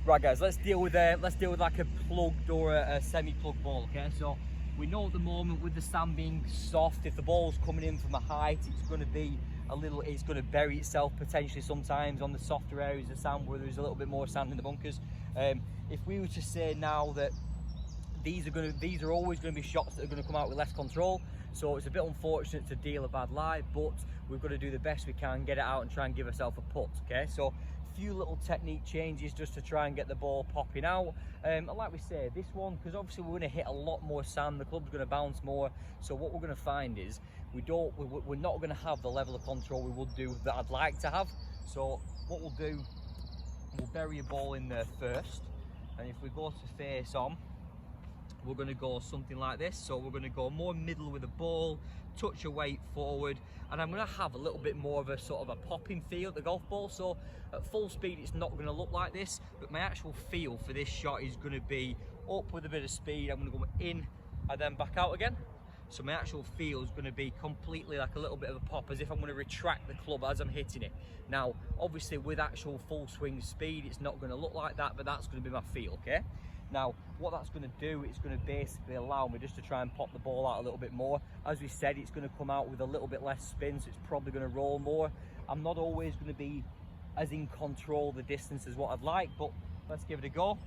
Right guys, let's deal with like a plugged or a semi-plugged ball, okay? So we know at the moment with the sand being soft, if the ball's coming in from a height, it's going to bury itself potentially sometimes on the softer areas of sand where there's a little bit more sand in the bunkers. If we were to say now that these are always going to be shots that are going to come out with less control, so it's a bit unfortunate to deal a bad lie, but we've got to do the best we can, get it out and try and give ourselves a putt, okay? So a few little technique changes just to try and get the ball popping out. And like we say, this one, because obviously we're going to hit a lot more sand, the club's going to bounce more, so what we're going to find is we're not going to have the level of control we would do that I'd like to have. So what we'll do, we'll bury a ball in there first, and if we go to face on, we're going to go something like this. So we're going to go more middle with the ball, touch your weight forward, and I'm going to have a little bit more of a sort of a popping feel at the golf ball. So at full speed it's not going to look like this, but my actual feel for this shot is going to be up with a bit of speed. I'm going to go in and then back out again. So my actual feel is going to be completely like a little bit of a pop, as if I'm going to retract the club as I'm hitting it. Now obviously with actual full swing speed it's not going to look like that, but that's going to be my feel, okay? Now, what that's going to do, it's going to basically allow me just to try and pop the ball out a little bit more. As we said, it's going to come out with a little bit less spin, so it's probably going to roll more. I'm not always going to be as in control of the distance as what I'd like, but let's give it a go.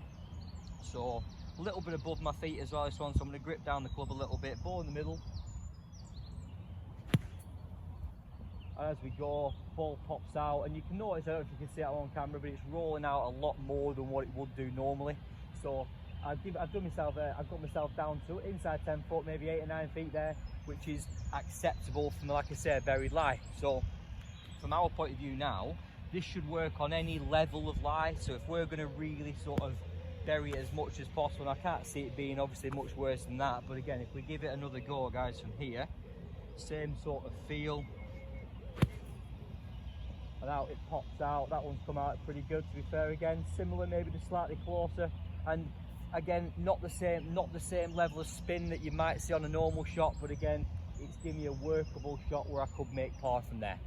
So, a little bit above my feet as well, this one, so I'm going to grip down the club a little bit, ball in the middle. And as we go, ball pops out, and you can notice, I don't know if you can see it on camera, but it's rolling out a lot more than what it would do normally. So I've got myself down to inside 10 foot, maybe 8 or 9 feet there, which is acceptable from, like I said, buried lie. So from our point of view now, this should work on any level of lie. So if we're going to really sort of bury it as much as possible, and I can't see it being obviously much worse than that, but again, if we give it another go, guys, from here, same sort of feel. And out it pops out. That one's come out pretty good, to be fair. Again, similar, maybe just slightly closer, and again not the same level of spin that you might see on a normal shot, but again it's giving me a workable shot where I could make par from there.